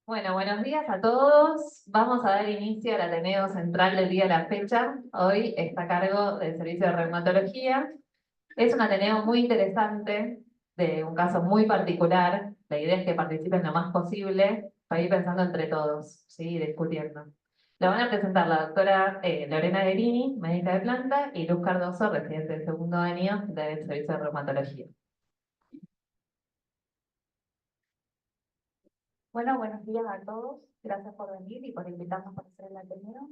Bueno, buenos días a todos. Vamos a dar inicio al Ateneo Central del día de la fecha. Hoy está a cargo del Servicio de Reumatología. Es un Ateneo muy interesante, de un caso muy particular. La idea es que participen lo más posible para ir pensando entre todos, ¿sí? Discutiendo. Lo van a presentar la doctora Lorena Guerini, médica de planta, y Luz Cardoso, residente del segundo año del Servicio de Reumatología. Bueno, buenos días a todos. Gracias por venir y por invitarnos para hacer el Ateneo.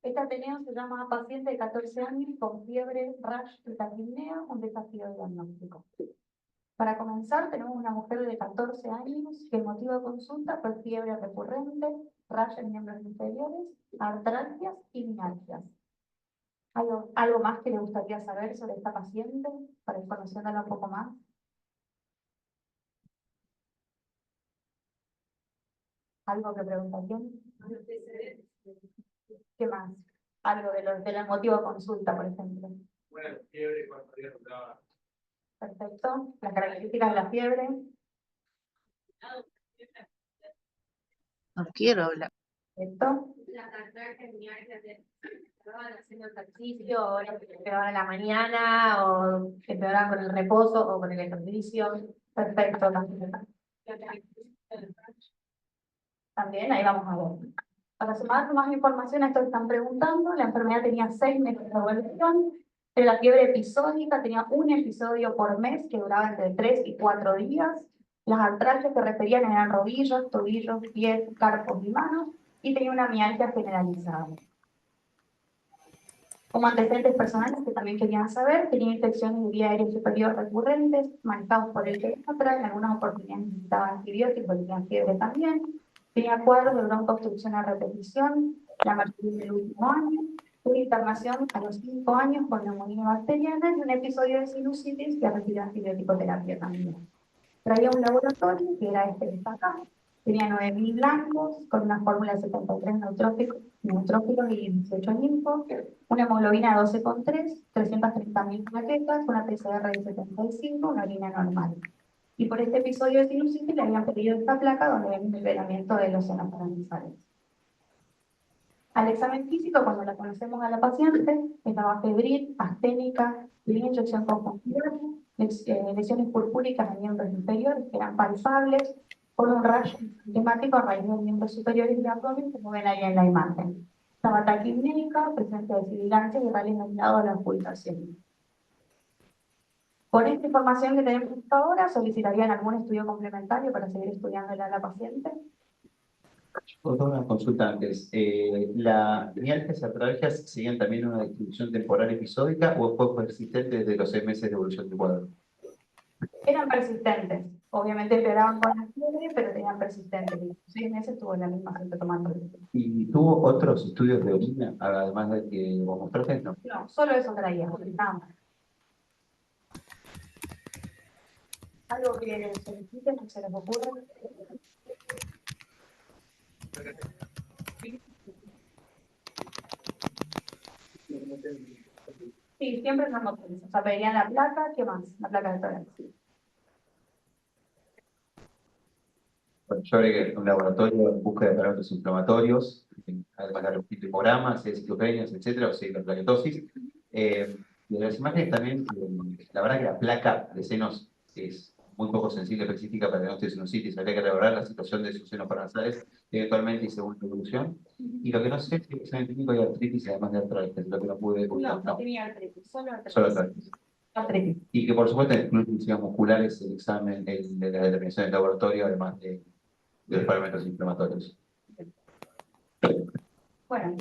Este Ateneo se llama Paciente de 14 años con fiebre, rash y taquipnea, un desafío diagnóstico. Para comenzar, tenemos una mujer de 14 años que el motivo de consulta fue fiebre recurrente, rash en miembros inferiores, artralgias y mialgias. ¿Algo más que le gustaría saber sobre esta paciente para ir conociéndola un poco más? ¿Algo que preguntarían? ¿Qué más? Algo del motivo de consulta, por ejemplo. Bueno, fiebre cuando había tocado. Perfecto. Las características de la fiebre. No quiero hablar. Perfecto. La cartera genial que estaban haciendo ejercicio, ahora que empeoraban a la mañana, o que empeoraban con el reposo o con el ejercicio. Perfecto. También, ahí vamos a ver. Para sumar más información a esto que están preguntando, la enfermedad tenía 6 meses de evolución, pero la fiebre episódica tenía un episodio por mes que duraba entre 3 y 4 días. Las artralgias que referían eran rodillos, tobillos, pies, carpos y manos, y tenía una mialgia generalizada. Como antecedentes personales que también querían saber, tenía infecciones de vía aérea superior recurrentes, manejados por el pediatra, en algunas oportunidades necesitaba antibióticos, tenía fiebre también, tenía cuadros de broncoobstrucción a repetición, la mayoría del último año, una internación a los 5 años con neumonía bacteriana y un episodio de sinusitis que requirió antibiótico-terapia también. Traía un laboratorio, que era este que está acá, tenía 9.000 blancos, con una fórmula de 73 neutrófilos y 18 linfos, una hemoglobina de 12,3, 330.000 plaquetas, una PCR de 75, una orina normal. Y por este episodio de sinusitis le habían pedido esta placa donde ven el nivelamiento de los senos paranasales. Al examen físico, cuando la conocemos a la paciente, estaba febril, asténica, tenía inyección con fiebre, lesiones purpúricas en miembros inferiores que eran palpables, por un rayo temático a raíz de los miembros superiores del abdomen, como ven ahí en la imagen. Estaba taquipnéica, presencia de sibilancia y rally aislado a la ocultación. Con esta información que tenemos hasta ahora, ¿solicitarían algún estudio complementario para seguir estudiándola a la paciente? Otra una consulta antes. ¿La mialgias y artralgias seguían también una distribución temporal episódica o fue persistente desde los 6 meses de evolución del cuadro? Eran persistentes. Obviamente empeoraban con la fiebre, pero tenían persistentes. Y 6 meses tuvo la misma tomando. ¿Y tuvo otros estudios de orina, además del que vos mostraste? No. No, solo eso traía, nada más. Algo que soliciten, que se les ocurra. Sí, siempre son motores. O sea, pedirían la placa, ¿qué más? La placa de tórax. Bueno, yo agregué un laboratorio en búsqueda de parámetros inflamatorios, además de los citogramas, citopenias, etcétera, o sea, la plaquetosis. De las imágenes también, la verdad que la placa de senos es muy poco sensible específica para el diagnóstico de sinusitis. Habría que elaborar la situación de sus senos paranasales, eventualmente y según la evolución. Y lo que no sé es si en el examen clínico hay artritis, además de artritis, lo que no pude buscar. No tenía artritis, solo artritis. Solo artritis. Artritis. Y que por supuesto incluye funciones musculares, el examen de la determinación del laboratorio, además de los parámetros inflamatorios. Bueno,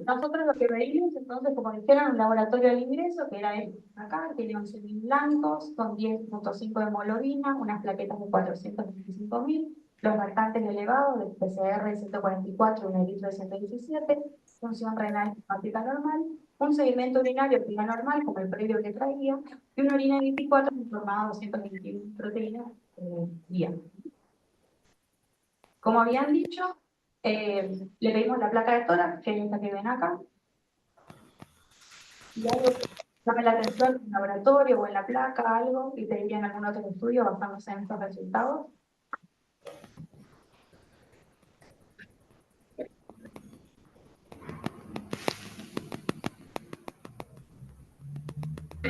nosotros lo que veíamos entonces, como dijeron, un laboratorio de ingreso, que era este acá, tenía 11.000 blancos, con 10,5 de hemoglobina, unas plaquetas de 425.000, los marcantes elevados del PCR de 144, un eritro de 117, función renal hepática normal, un sedimento urinario que iba normal, como el previo que traía, y una orina de 24 informada 221 proteínas día. Como habían dicho, le pedimos la placa de tórax, que es la que ven acá. Y algo que llame la atención en el laboratorio o en la placa, algo, y pedirían algún otro estudio basándose en estos resultados. Y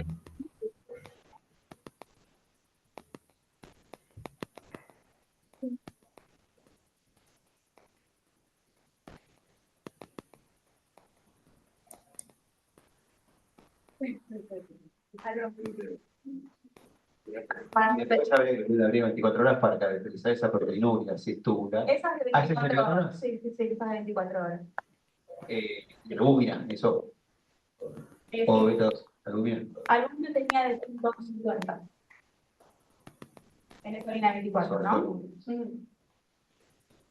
después habría 24 horas para caracterizar esa proteinúria, si es tubular. Esas de ¿Ah, esas 24 24 horas. Sí, sí, sí, esas de 24 horas. Y albúmina, eso. O beta-2, albúmina. Alguno tenía de 150. En esa línea 24, ¿no?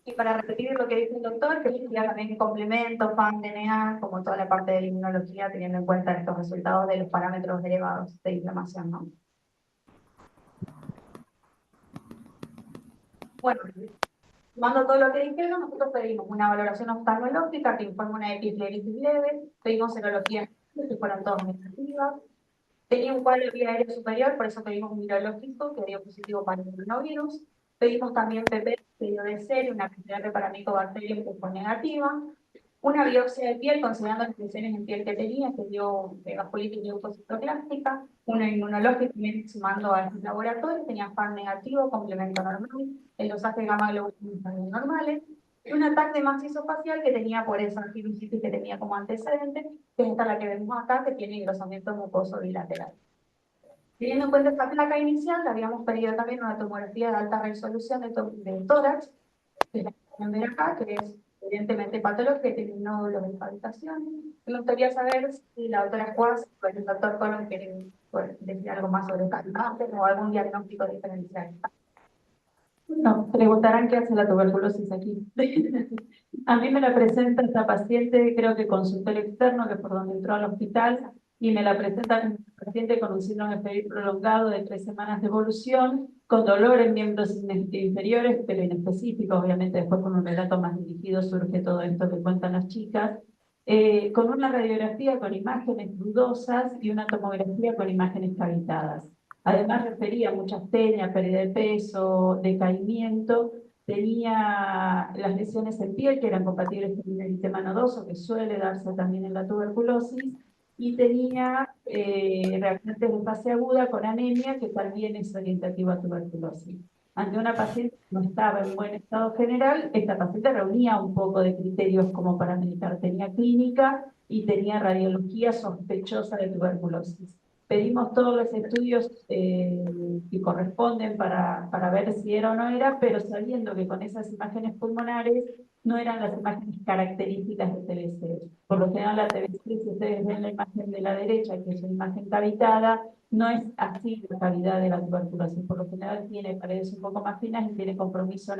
Y para repetir lo que dice el doctor, que estudia también complementos, FAN, DNA, como toda la parte de la inmunología, teniendo en cuenta estos resultados de los parámetros derivados de inflamación, ¿no? Bueno, tomando todo lo que dijeron, nosotros pedimos una valoración oftalmológica que informa una epifleritis leve, pedimos serologías que fueron todas negativas, tenía un cuadro de vía aérea superior, por eso pedimos un virológico que dio positivo para el coronavirus. Pedimos también PP, que dio de serie, una PCR para Mycobacterium que fue negativa. Una biopsia de piel, considerando las lesiones en piel que tenía, que dio vasculitis leucocitoclástica. Una inmunológica, también sumando a estos laboratorios, tenía FAR negativo, complemento normal, el dosaje gamma globulina también normales. Y un ataque macizo-facial que tenía por esa sinusitis que tenía como antecedente, que es esta la que vemos acá, que tiene engrosamiento mucoso bilateral. Teniendo en cuenta esta placa inicial, le habíamos pedido también una tomografía de alta resolución de tórax, que es la que pueden ver acá, que es evidentemente patológica, que tiene nódulos de palpitación. Me gustaría saber si la doctora Juárez o el doctor Colón quieren decir algo más sobre cáncer o algún diagnóstico diferencial. No, preguntarán qué hace la tuberculosis aquí. A mí me la presenta esta paciente, creo que consultorio externo, que es por donde entró al hospital, y me la presenta un paciente con un síndrome febril prolongado de 3 semanas de evolución, con dolor en miembros inferiores, pero inespecíficos, obviamente después con un relato más dirigido surge todo esto que cuentan las chicas, con una radiografía con imágenes dudosas y una tomografía con imágenes cavitadas. Además refería muchas tenias, pérdida de peso, decaimiento, tenía las lesiones en piel que eran compatibles con el eritema nodoso, que suele darse también en la tuberculosis, y tenía reacciones de fase aguda con anemia, que también es orientativo a tuberculosis. Ante una paciente que no estaba en buen estado general, esta paciente reunía un poco de criterios como para medicar. Tenía clínica y tenía radiología sospechosa de tuberculosis. Pedimos todos los estudios que corresponden para ver si era o no era, pero sabiendo que con esas imágenes pulmonares no eran las imágenes características de TBC. Por lo general la TBC, si ustedes ven la imagen de la derecha, que es una imagen cavitada, no es así la cavidad de la tuberculosis. Por lo general tiene paredes un poco más finas y tiene compromiso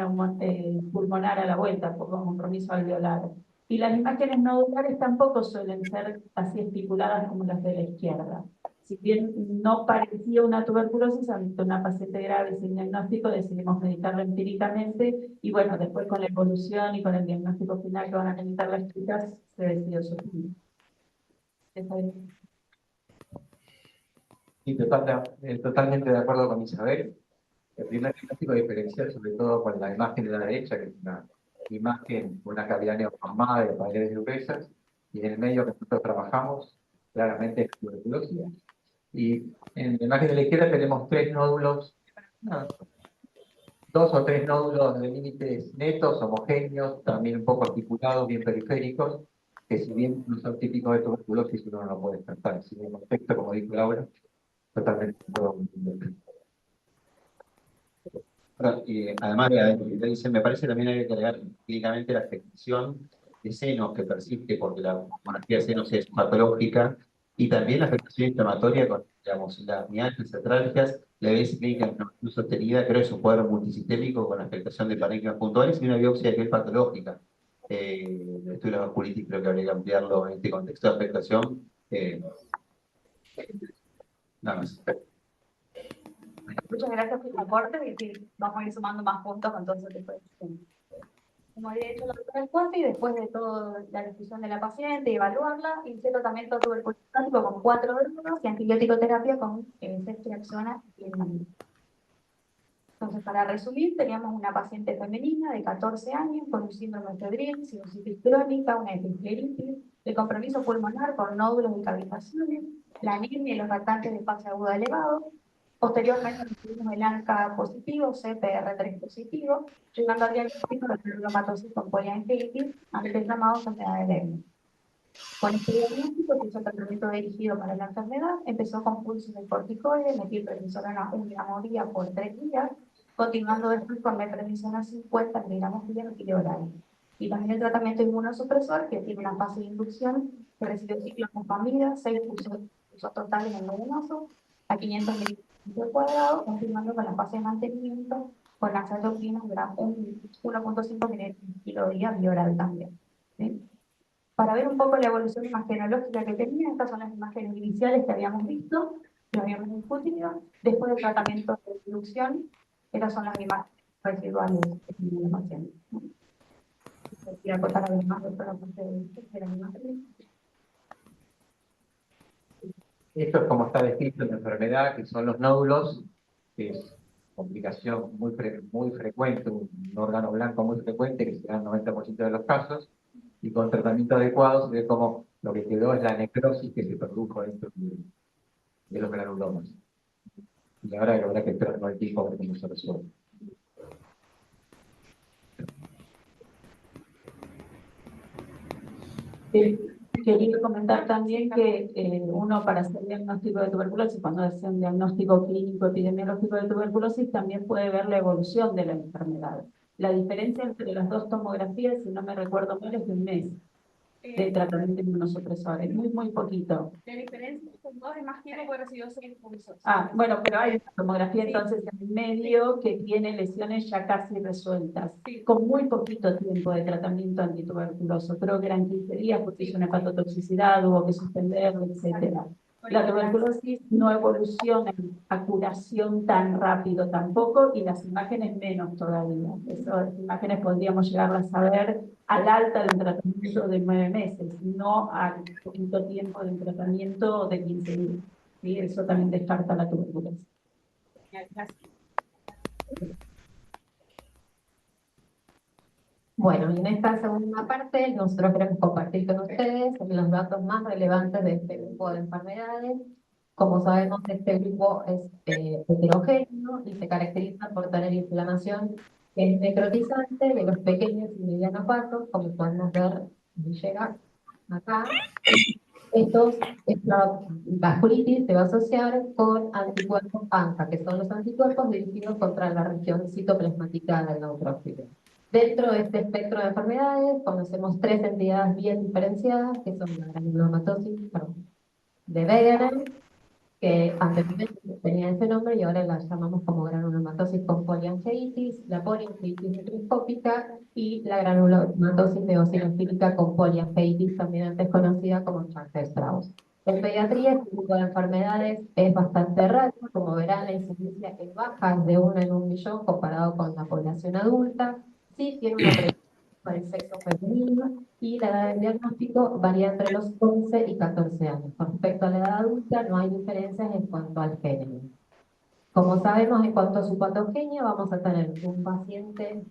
pulmonar a la vuelta, por compromiso alveolar. Y las imágenes nodulares tampoco suelen ser así estipuladas como las de la izquierda. Si bien no parecía una tuberculosis, ante una paciente grave sin diagnóstico decidimos medicarla empíricamente y bueno, después con la evolución y con el diagnóstico final que van a meditar las chicas, se decidió su fin. Sí, totalmente de acuerdo con Isabel. El primer diagnóstico diferencial, sobre todo con la imagen de la derecha, que es una imagen con una cavidad neoformada de paredes gruesas, y en el medio que nosotros trabajamos, claramente es tuberculosis. Y en la imagen de la izquierda tenemos 3 nódulos, 2 o 3 nódulos de límites netos, homogéneos, también un poco articulados, bien periféricos, que si bien no son típicos de tuberculosis, uno no lo puede descartar. Si en contexto, como dijo Laura, totalmente. Y además, me parece también hay que agregar clínicamente la afectación de senos que persiste, porque la monarquía de senos es patológica, y también la afectación inflamatoria con, digamos, las mialgias, artralgias, la evidencia clínica no sostenida, creo que es un cuadro multisistémico con afectación de parénquimas puntuales y una biopsia de piel patológica. El estudio de la vasculitis creo que habría que ampliarlo en este contexto de afectación. Nada más. Muchas gracias por tu aporte y sí, vamos a ir sumando más puntos con todo eso que fue. Como había hecho la doctora Fuente, y después de toda la discusión de la paciente y evaluarla, hice tratamiento tuberculostático con 4 drogas y antibiótico terapia con ceftriaxona y enamina. Entonces, para resumir, teníamos una paciente femenina de 14 años con un síndrome febril, sinusitis crónica, una epifleritis, de compromiso pulmonar por nódulos y cavitaciones, la anemia y los ataques de fase aguda elevado. Posteriormente tuvimos el ANCA positivo, CPR3 positivo, llegando al diagnóstico de granulomatosis con poliangiitis, antes llamado enfermedad de Leber. Con este diagnóstico se hizo tratamiento dirigido para la enfermedad, empezó con pulsos de corticoides, metilprednisolona 1 gramo día por 3 días, continuando después con metrednisona 50 miligramos día oral. Y también el tratamiento inmunosupresor, que tiene una fase de inducción, que recibió ciclophosphamida, 6 pulsos totales en venoso, a 500 miligramos por cuadrado, continuando con la fase de mantenimiento, con la azathioprina 1.5 miligramos kilo día oral también. ¿Sí? Para ver un poco la evolución imagenológica que tenía, estas son las imágenes iniciales que habíamos visto, que habíamos discutido. Después del tratamiento de inducción, estas son las imágenes residuales que tienen los pacientes. Quiero acotar a ver más de la parte de las imágenes. Esto es como está descrito en la enfermedad, que son los nódulos, que es complicación muy frecuente, un órgano blanco muy frecuente, que se da en el 90% de los casos, y con tratamiento adecuado se ve como lo que quedó es la necrosis que se produjo dentro de los granulomas. Y ahora habrá que esperar el tiempo a ver cómo se resuelve. Quería comentar también que uno para hacer diagnóstico de tuberculosis, cuando hace un diagnóstico clínico epidemiológico de tuberculosis, también puede ver la evolución de la enfermedad. La diferencia entre las dos tomografías, si no me recuerdo mal, es de un mes de tratamiento inmunosupresor. Es muy poquito. La diferencia con dos es más tiempo porque recibió 6 pulsos. Ah, bueno, pero hay una tomografía entonces en medio que tiene lesiones ya casi resueltas, con muy poquito tiempo de tratamiento antituberculoso. Creo que eran 15 días porque hizo una hepatotoxicidad, hubo que suspenderlo, etcétera. La tuberculosis no evoluciona a curación tan rápido tampoco, y las imágenes menos todavía. Esas imágenes podríamos llegarlas a ver al alta de un tratamiento de 9 meses, no al poquito tiempo de un tratamiento de 15 días. ¿Sí? Eso también descarta la tuberculosis. Bueno, en esta segunda parte nosotros queremos compartir con ustedes los datos más relevantes de este grupo de enfermedades. Como sabemos, este grupo es heterogéneo y se caracteriza por tener inflamación que es necrotizante de los pequeños y medianos vasos, como podemos ver, llega acá. Esta vasculitis se va a asociar con anticuerpos ANCA, que son los anticuerpos dirigidos contra la región citoplasmática del neutrófilo. Dentro de este espectro de enfermedades conocemos 3 entidades bien diferenciadas, que son la granulomatosis de Wegener, que anteriormente tenía ese nombre y ahora la llamamos como granulomatosis con poliangiitis, la poliangiitis microscópica y la granulomatosis eosinofílica con poliangiitis, también antes conocida como Church-Strauss. En pediatría, este tipo de enfermedades es bastante raro, como verán, la incidencia es baja, es de 1 en 1 millón comparado con la población adulta. Sí tiene una prevalencia para el sexo femenino, y la edad del diagnóstico varía entre los 11 y 14 años. Con respecto a la edad adulta, no hay diferencias en cuanto al género. Como sabemos, en cuanto a su patogenia, vamos a tener un paciente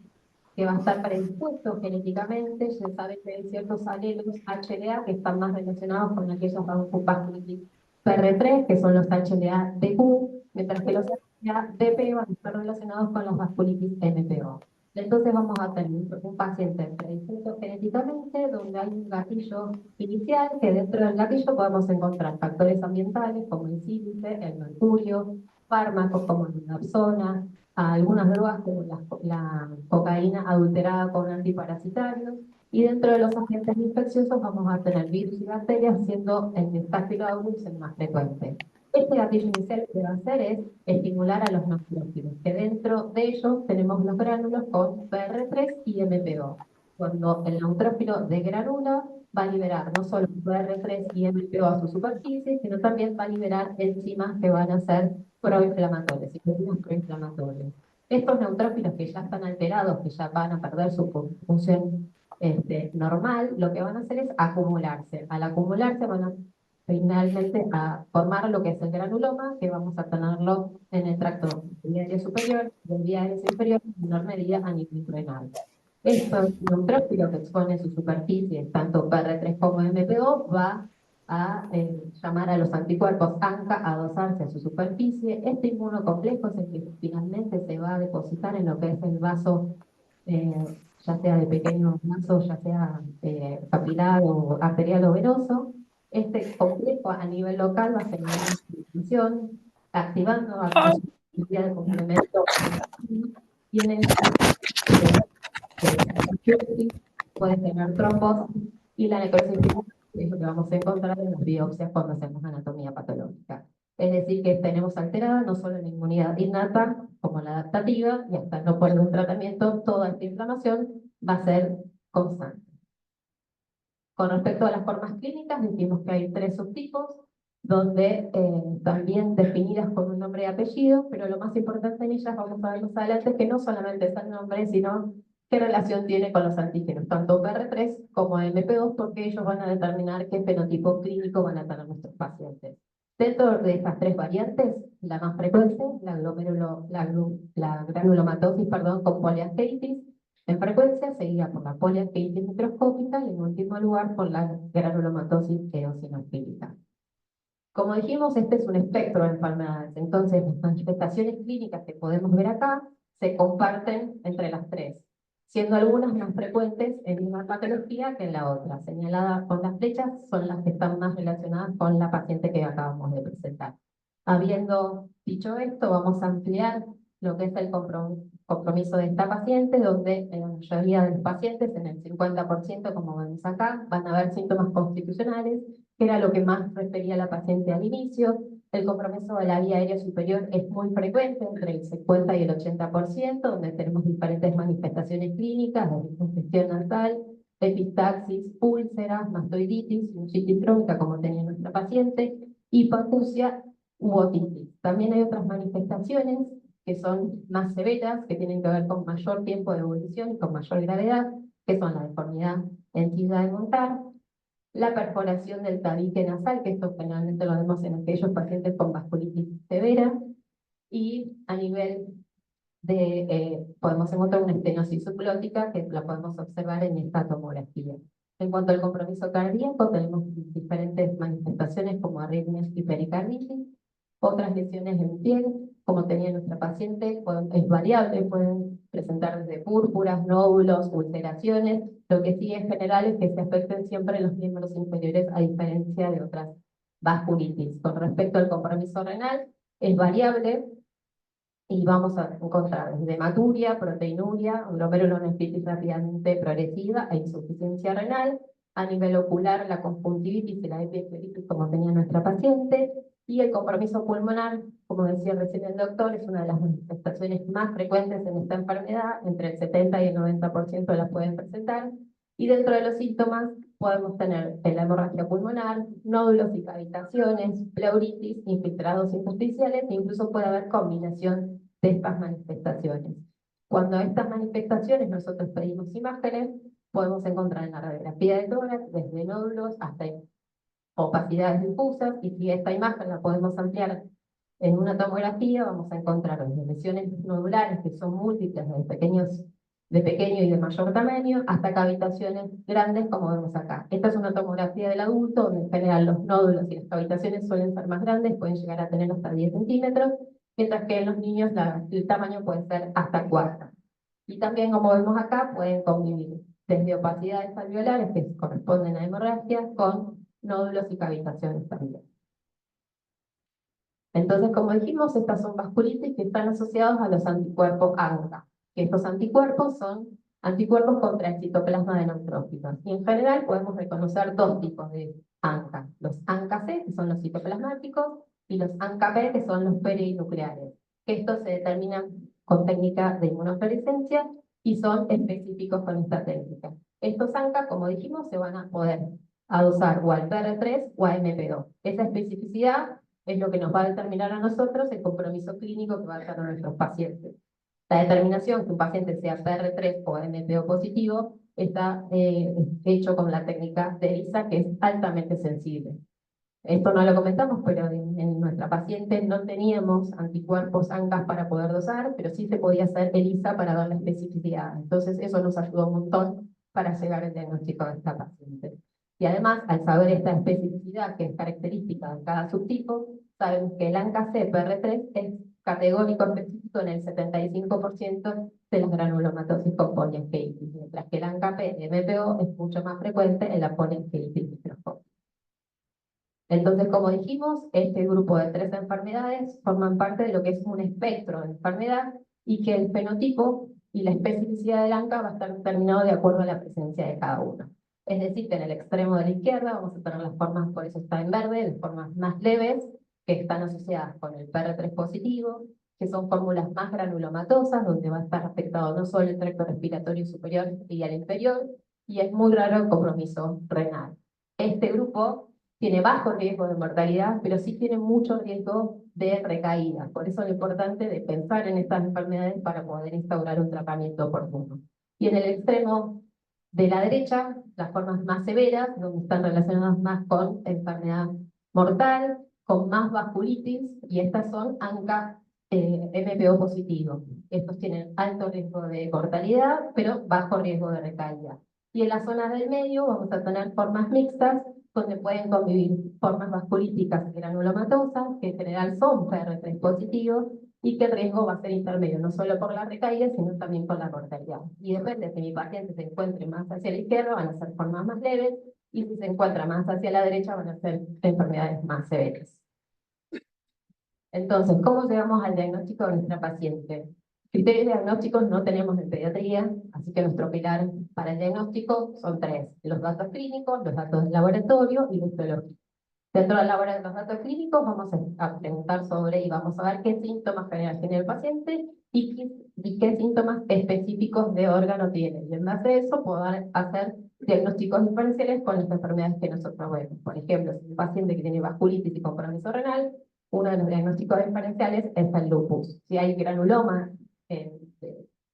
que va a estar predispuesto genéticamente. Se sabe que hay ciertos alelos HLA que están más relacionados con aquellos vasculitis PR3, que son los HLA DQ, mientras que los HLA DP van a estar relacionados con los vasculitis MPO. Entonces vamos a tener un paciente predispuesto genéticamente, donde hay un gatillo inicial, que dentro del gatillo podemos encontrar factores ambientales como el sílice, el mercurio, fármacos como la naloxona, algunas drogas como la cocaína adulterada con antiparasitarios, y dentro de los agentes infecciosos vamos a tener virus y bacterias, siendo el Staphylococcus el más frecuente. Este gatillo inicial que va a hacer es estimular a los neutrófilos, que dentro de ellos tenemos los gránulos con PR3 y MPO. Cuando el neutrófilo degranula, va a liberar no solo PR3 y MPO a su superficie, sino también va a liberar enzimas que van a ser proinflamatorias, citoquinas proinflamatorias. Estos neutrófilos que ya están alterados, que ya van a perder su función normal, lo que van a hacer es acumularse. Al acumularse van a finalmente a formar lo que es el granuloma, que vamos a tenerlo en el tracto biliario superior, del biliario inferior, en menor medida a nivel renal. Esto neutrófilo que expone su superficie, tanto PR3 como MPO, va a llamar a los anticuerpos ANCA a adosarse a su superficie. Este inmunocomplejo es el que finalmente se va a depositar en lo que es el vaso, ya sea de pequeños vasos, ya sea capilar o arterial o venoso. Este complejo a nivel local va a generar una inflamación, activando a su actividad de complemento y en el puede tener trombosis y la necrosis es lo que vamos a encontrar en las biopsias cuando hacemos anatomía patológica. Es decir, que tenemos alterada no solo la inmunidad innata como la adaptativa, y hasta no poner un tratamiento, toda esta inflamación va a ser constante. Con respecto a las formas clínicas, decimos que hay 3 subtipos, donde también definidas con un nombre y apellido, pero lo más importante en ellas, vamos a ver más adelante, que no solamente es el nombre, sino qué relación tiene con los antígenos, tanto PR3 como MP2, porque ellos van a determinar qué fenotipo clínico van a tener nuestros pacientes. Dentro de estas 3 variantes, la más frecuente, la granulomatosis, con poliascitis, en frecuencia, seguida por la poliascitis microscópica y en último lugar por la granulomatosis eosinofílica. Como dijimos, este es un espectro de enfermedades, entonces las manifestaciones clínicas que podemos ver acá se comparten entre las 3, siendo algunas más frecuentes en una patología que en la otra. Señaladas con las flechas son las que están más relacionadas con la paciente que acabamos de presentar. Habiendo dicho esto, vamos a ampliar lo que es el compromiso de esta paciente, donde en la mayoría de los pacientes, en el 50%, como vemos acá, van a haber síntomas constitucionales, que era lo que más refería la paciente al inicio. El compromiso de la vía aérea superior es muy frecuente, entre el 50 y el 80%, donde tenemos diferentes manifestaciones clínicas, de congestión nasal, epistaxis, úlceras, mastoiditis, sinusitis crónica, como tenía nuestra paciente, hipoacusia u otitis. También hay otras manifestaciones que son más severas, que tienen que ver con mayor tiempo de evolución y con mayor gravedad, que son la deformidad en silla de montar, la perforación del tabique nasal, que esto generalmente lo vemos en aquellos pacientes con vasculitis severa, y a nivel de, podemos encontrar una estenosis subglótica, que la podemos observar en esta tomografía. En cuanto al compromiso cardíaco, tenemos diferentes manifestaciones como arritmias y pericarditis, otras lesiones en piel, como tenía nuestra paciente, es variable, pueden presentar desde púrpuras, nódulos, ulceraciones. Lo que sí es general es que se afecten siempre los miembros inferiores, a diferencia de otras vasculitis. Con respecto al compromiso renal, es variable y vamos a encontrar desde hematuria, proteinuria, glomerulonefritis rápidamente progresiva e insuficiencia renal. A nivel ocular, la conjuntivitis y la epidermititis, como tenía nuestra paciente, y el compromiso pulmonar, como decía recién el doctor, es una de las manifestaciones más frecuentes en esta enfermedad, entre el 70 y el 90% las pueden presentar, y dentro de los síntomas podemos tener la hemorragia pulmonar, nódulos y cavitaciones, pleuritis, infiltrados intersticiales, e incluso puede haber combinación de estas manifestaciones. Cuando estas manifestaciones nosotros pedimos imágenes, podemos encontrar en la radiografía de tórax, desde nódulos hasta opacidades difusas, y si esta imagen la podemos ampliar en una tomografía, vamos a encontrar desde lesiones nodulares que son múltiples, de pequeño y de mayor tamaño, hasta cavitaciones grandes, como vemos acá. Esta es una tomografía del adulto, donde en general los nódulos y las cavitaciones suelen ser más grandes, pueden llegar a tener hasta 10 centímetros, mientras que en los niños el tamaño puede ser hasta 4. Y también, como vemos acá, pueden convivir desde opacidades alveolares, que corresponden a hemorragias, con nódulos y cavitaciones también. Entonces, como dijimos, estas son vasculitis que están asociados a los anticuerpos ANCA, que estos anticuerpos son anticuerpos contra el citoplasma de neutrófilos. Y en general podemos reconocer 2 tipos de ANCA: los ANCA-C, que son los citoplasmáticos, y los ANCA-P, que son los perinucleares. Estos se determinan con técnicas de inmunofluorescencia y son específicos con esta técnica. Estos ANCA, como dijimos, se van a poder adosar o al PR3 o a MP2. Esa especificidad es lo que nos va a determinar a nosotros el compromiso clínico que va a tener nuestros pacientes. La determinación que un paciente sea PR3 o MPO positivo está hecho con la técnica de ELISA, que es altamente sensible. Esto no lo comentamos, pero en nuestra paciente no teníamos anticuerpos ANCA para poder dosar, pero sí se podía hacer ELISA para dar la especificidad. Entonces eso nos ayudó un montón para llegar al diagnóstico de esta paciente. Y además, al saber esta especificidad que es característica de cada subtipo, sabemos que el ANCA-CPR3 es categórico específico en el 75% de las granulomatosis con poliangiitis, mientras que el ANCA-P-MPO es mucho más frecuente en la poliangiitis microscópica. Entonces, como dijimos, este grupo de 3 enfermedades forman parte de lo que es un espectro de enfermedad y que el fenotipo y la especificidad del ANCA va a estar determinado de acuerdo a la presencia de cada uno. Es decir, que en el extremo de la izquierda vamos a tener las formas, por eso está en verde, las formas más leves, que están asociadas con el PR3 positivo, que son fórmulas más granulomatosas, donde va a estar afectado no solo el tracto respiratorio superior y el inferior, y es muy raro el compromiso renal. Este grupo tiene bajo riesgo de mortalidad, pero sí tiene mucho riesgo de recaída. Por eso lo importante de pensar en estas enfermedades para poder instaurar un tratamiento oportuno. Y en el extremo de la derecha, las formas más severas, donde están relacionadas más con enfermedad mortal, con más vasculitis, y estas son ANCA MPO positivo. Estos tienen alto riesgo de mortalidad, pero bajo riesgo de recaída. Y en las zonas del medio vamos a tener formas mixtas, donde pueden convivir formas vasculíticas y granulomatosas, que en general son PR3 positivos, y que el riesgo va a ser intermedio, no solo por la recaída, sino también por la mortalidad. Y depende, si mi paciente se encuentre más hacia la izquierda, van a ser formas más leves, y si se encuentra más hacia la derecha, van a ser enfermedades más severas. Entonces, ¿cómo llegamos al diagnóstico de nuestra paciente? Criterios diagnósticos no tenemos en pediatría, así que nuestro pilar para el diagnóstico son 3: los datos clínicos, los datos del laboratorio y la histología. Dentro de los datos clínicos vamos a preguntar sobre y vamos a ver qué síntomas generales tiene el paciente y qué síntomas específicos de órgano tiene. Y en base a eso poder hacer diagnósticos diferenciales con las enfermedades que nosotros vemos. Por ejemplo, si un paciente que tiene vasculitis y compromiso renal, uno de los diagnósticos diferenciales es el lupus. Si hay granulomas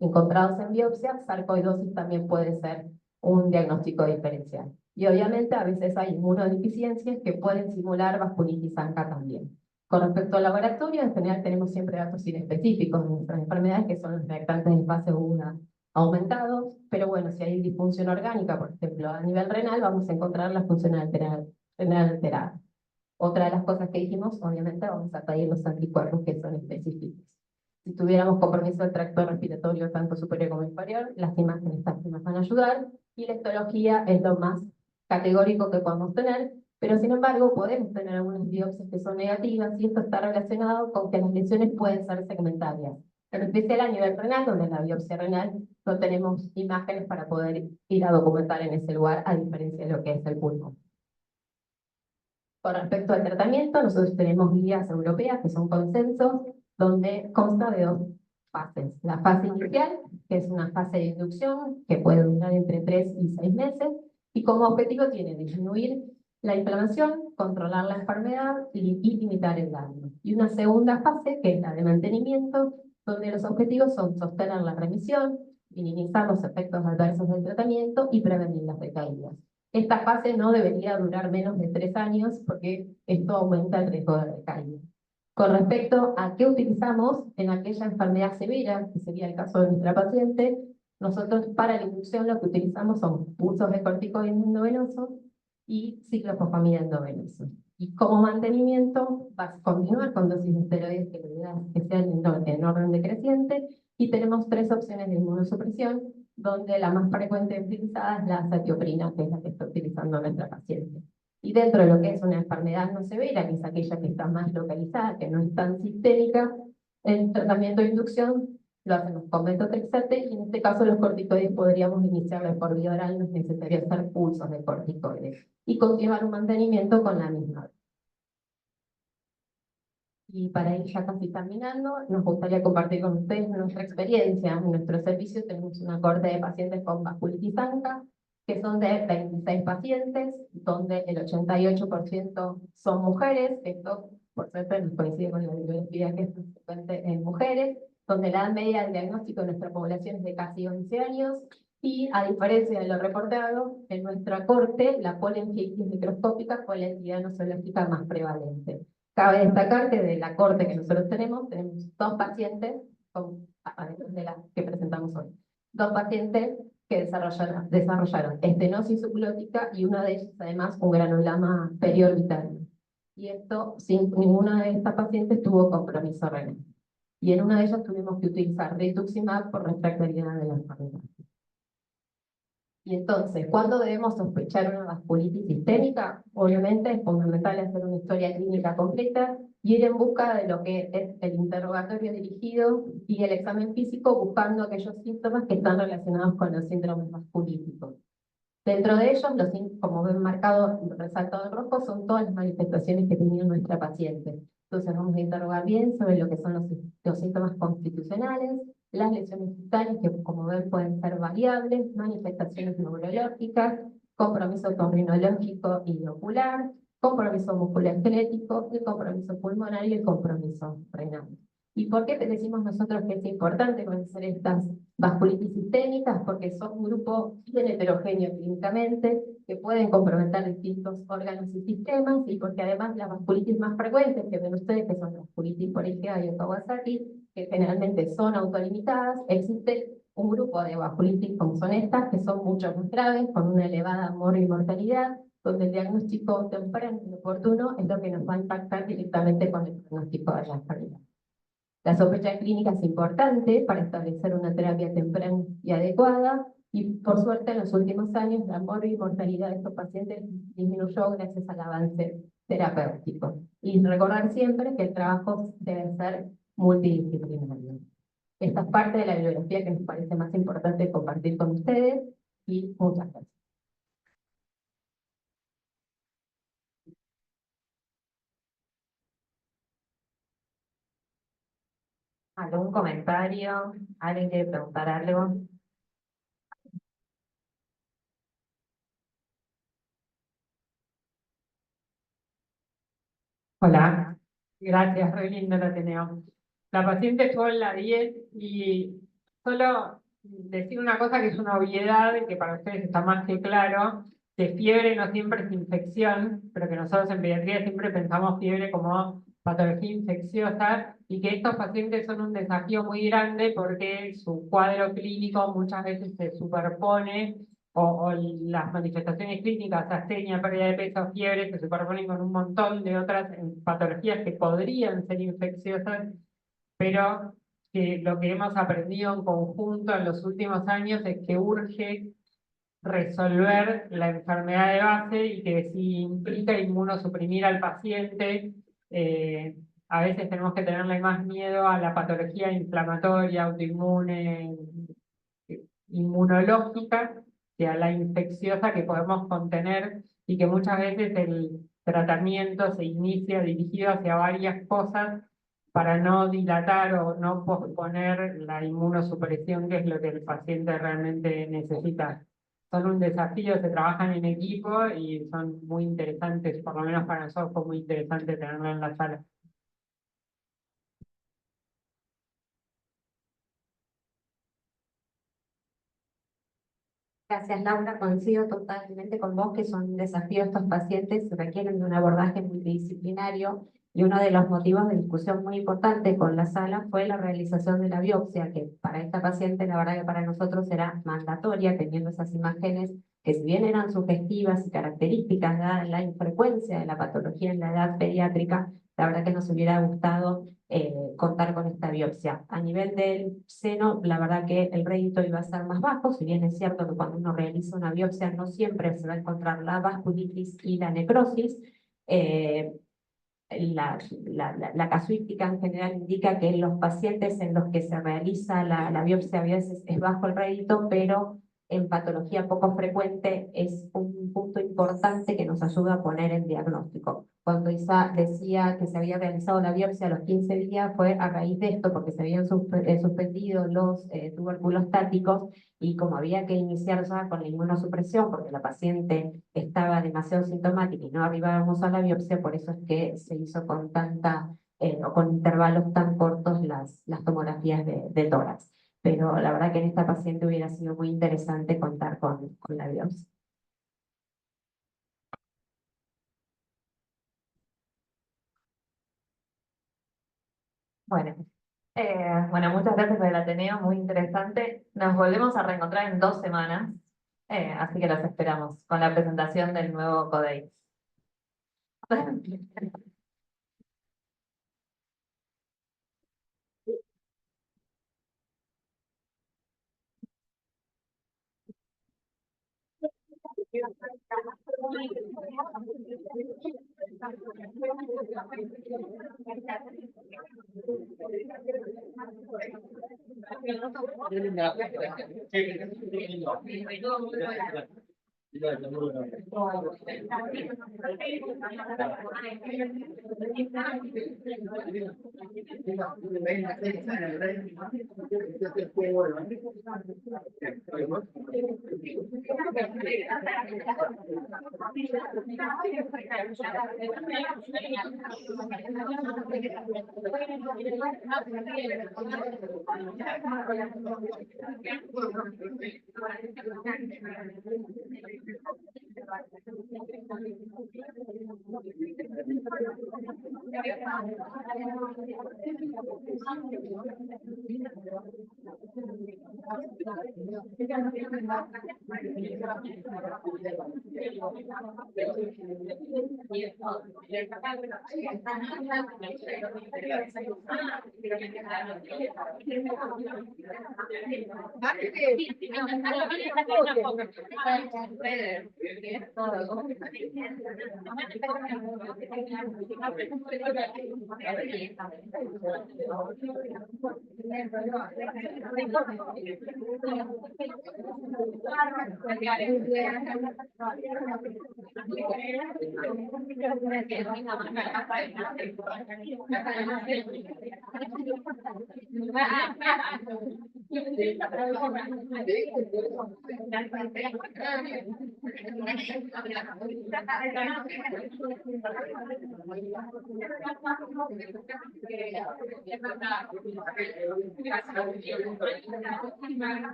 encontrados en biopsia, sarcoidosis también puede ser un diagnóstico diferencial. Y obviamente a veces hay inmunodeficiencias que pueden simular vasculitis ANCA también. Con respecto al laboratorio, en general tenemos siempre datos inespecíficos de nuestras enfermedades, que son los reactantes en fase 1 aumentados, pero bueno, si hay disfunción orgánica, por ejemplo, a nivel renal, vamos a encontrar la función renal alterada. Otra de las cosas que dijimos, obviamente vamos a pedir los anticuerpos que son específicos. Si tuviéramos compromiso del tracto respiratorio tanto superior como inferior, las imágenes también nos van a ayudar, y la histología es lo más categórico que podemos tener, pero sin embargo podemos tener algunas biopsias que son negativas, y esto está relacionado con que las lesiones pueden ser segmentarias. En especial a nivel renal, donde en la biopsia renal no tenemos imágenes para poder ir a documentar en ese lugar, a diferencia de lo que es el pulmón. Con respecto al tratamiento, nosotros tenemos guías europeas que son consensos, donde consta de 2 fases. La fase inicial, que es una fase de inducción, que puede durar entre 3 y 6 meses, y como objetivo tiene disminuir la inflamación, controlar la enfermedad y limitar el daño. Y una segunda fase, que es la de mantenimiento, donde los objetivos son sostener la remisión, minimizar los efectos adversos del tratamiento y prevenir las recaídas. Esta fase no debería durar menos de 3 años porque esto aumenta el riesgo de recaída. Con respecto a qué utilizamos en aquella enfermedad severa, que sería el caso de nuestra paciente, nosotros para la inducción lo que utilizamos son pulsos de corticoides endovenosos y ciclofosfamida endovenoso. Y como mantenimiento vas a continuar con dosis de esteroides que sean en orden decreciente, y tenemos 3 opciones de inmunosupresión, donde la más frecuente utilizada es la azatioprina, que es la que está utilizando nuestra paciente. Y dentro de lo que es una enfermedad no severa, que es aquella que está más localizada, que no es tan sistémica, el tratamiento de inducción lo hacemos con metotrexate, y en este caso los corticoides podríamos iniciarlo por vía oral, no es necesario hacer pulsos de corticoides, y continuar un mantenimiento con la misma. Y para ir ya casi terminando, nos gustaría compartir con ustedes nuestra experiencia. En nuestro servicio tenemos una cohorte de pacientes con vasculitis ANCA, que son de 26 pacientes, donde el 88% son mujeres. Esto, por suerte, nos coincide con la biología que es frecuente en mujeres, donde la edad media del diagnóstico de nuestra población es de casi 11 años, y a diferencia de lo reportado, en nuestra cohorte, la poliangiitis microscópica fue la entidad nosológica más prevalente. Cabe destacar que de la cohorte que nosotros tenemos 2 pacientes, de las que presentamos hoy. 2 pacientes que desarrollaron estenosis subglótica y una de ellas además un granuloma periorbitario. Y esto, sin ninguna de estas pacientes tuvo compromiso renal. Y en una de ellas tuvimos que utilizar rituximab por refractoriedad de la enfermedad. Y entonces, ¿cuándo debemos sospechar una vasculitis sistémica? Obviamente es fundamental hacer una historia clínica completa y ir en busca de lo que es el interrogatorio dirigido y el examen físico buscando aquellos síntomas que están relacionados con los síndromes vasculíticos. Dentro de ellos, como ven marcado, resaltado en rojo, son todas las manifestaciones que tenía nuestra paciente. Entonces vamos a interrogar bien sobre lo que son los síntomas constitucionales, las lesiones cutáneas, que como ven pueden ser variables, manifestaciones neurológicas, compromiso torrinológico y ocular, compromiso musculoesquelético, el compromiso pulmonar y el compromiso renal. ¿Y por qué decimos nosotros que es importante conocer estas vasculitis sistémicas? Porque son un grupo bien heterogéneo clínicamente, que pueden comprometer distintos órganos y sistemas, y porque además las vasculitis más frecuentes que ven ustedes, que son la vasculitis por IgA y Kawasaki, que generalmente son autolimitadas, existe un grupo de vasculitis como son estas, que son mucho más graves, con una elevada mortalidad, donde el diagnóstico temprano y oportuno es lo que nos va a impactar directamente con el diagnóstico de la enfermedad. La sospecha clínica es importante para establecer una terapia temprana y adecuada, y por suerte en los últimos años la mortalidad de estos pacientes disminuyó gracias al avance terapéutico. Y recordar siempre que el trabajo debe ser multidisciplinario. Esta es parte de la bibliografía que nos parece más importante compartir con ustedes, y muchas gracias. ¿Algún comentario? ¿Alguien quiere preguntar algo? Hola, gracias, re lindo el Ateneo. La paciente estuvo en la 10 y solo decir una cosa que es una obviedad y que para ustedes está más que claro, que fiebre no siempre es infección, pero que nosotros en pediatría siempre pensamos fiebre como patología infecciosa y que estos pacientes son un desafío muy grande porque su cuadro clínico muchas veces se superpone o las manifestaciones clínicas, astenia, pérdida de peso, fiebre, se superponen con un montón de otras patologías que podrían ser infecciosas, pero que lo que hemos aprendido en conjunto en los últimos años es que urge resolver la enfermedad de base y que si implica inmunosuprimir al paciente, a veces tenemos que tenerle más miedo a la patología inflamatoria, autoinmune, inmunológica, que a la infecciosa que podemos contener y que muchas veces el tratamiento se inicia dirigido hacia varias cosas para no dilatar o no posponer la inmunosupresión, que es lo que el paciente realmente necesita. Son un desafío, se trabajan en equipo y son muy interesantes, por lo menos para nosotros fue muy interesante tenerlo en la sala. Gracias, Laura. Coincido totalmente con vos que son un desafío estos pacientes, requieren de un abordaje multidisciplinario, y uno de los motivos de discusión muy importante con la sala fue la realización de la biopsia, que para esta paciente la verdad que para nosotros era mandatoria, teniendo esas imágenes que si bien eran sugestivas y características dada la infrecuencia de la patología en la edad pediátrica, la verdad que nos hubiera gustado contar con esta biopsia. A nivel del seno, la verdad que el rédito iba a ser más bajo, si bien es cierto que cuando uno realiza una biopsia no siempre se va a encontrar la vasculitis y la necrosis. La casuística en general indica que en los pacientes en los que se realiza la biopsia a veces es bajo el rédito, pero en patología poco frecuente es un punto importante que nos ayuda a poner el diagnóstico. Cuando Isa decía que se había realizado la biopsia a los 15 días fue a raíz de esto, porque se habían suspendido los tuberculostáticos, y como había que iniciar ya con la inmunosupresión, porque la paciente estaba demasiado sintomática y no arribábamos a la biopsia, por eso es que se hizo con o con intervalos tan cortos las tomografías de tórax. Pero la verdad que en esta paciente hubiera sido muy interesante contar con la biopsia. Bueno, Bueno, muchas gracias por el Ateneo, muy interesante. Nos volvemos a reencontrar en 2 semanas, así que los esperamos con la presentación del nuevo Codex.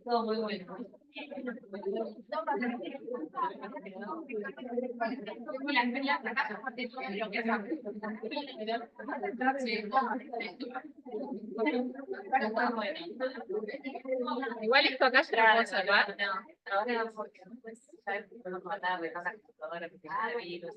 Todo muy bueno. Igual esto acá ya lo puedo salvar. No, ahora porque después ya nos mandan a la computadora que tiene virus.